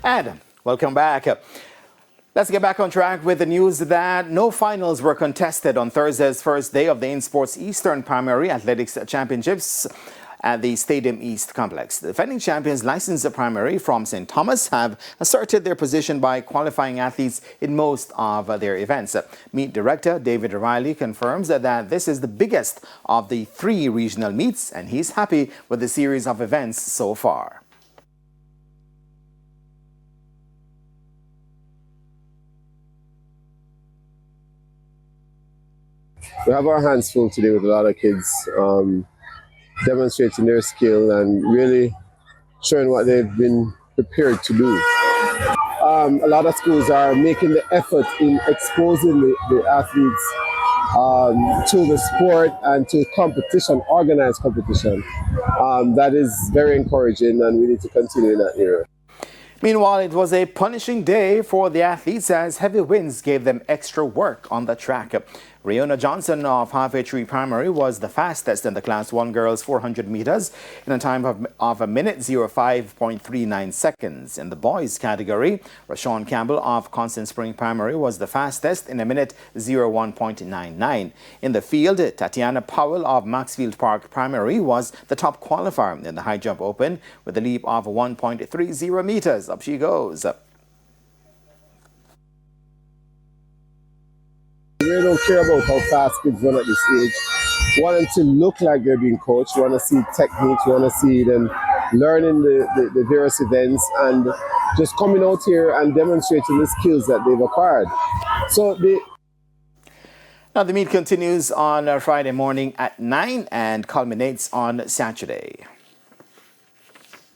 And welcome back. Let's get back on track with the news that no finals were contested on Thursday's first day of the InSports Eastern Primary Athletics Championships at the Stadium East complex. The defending champions licensed primary from St. Thomas have asserted their position by qualifying athletes in most of their events. Meet director David O'Reilly confirms that this is the biggest of the 3 regional meets, and he's happy with the series of events so far. We have our hands full today with a lot of kids demonstrating their skill and really showing what they've been prepared to do. A lot of schools are making the effort in exposing the athletes to the sport and to competition, organized competition. That is very encouraging, and we need to continue in that area. Meanwhile, it was a punishing day for the athletes as heavy winds gave them extra work on the track. Riona Johnson of Halfway Tree Primary was the fastest in the Class 1 girls 400 meters in a time of a minute 05.39 seconds. In the boys category, Rashawn Campbell of Constant Spring Primary was the fastest in a minute 01.99. In the field, Tatiana Powell of Maxfield Park Primary was the top qualifier in the high jump open with a leap of 1.30 meters. Up she goes. We really don't care about how fast kids run at this age. We want them to look like they're being coached. We want to see techniques. We want to see them learning the various events and just coming out here and demonstrating the skills that they've acquired. Now the meet continues on Friday morning at 9 and culminates on Saturday.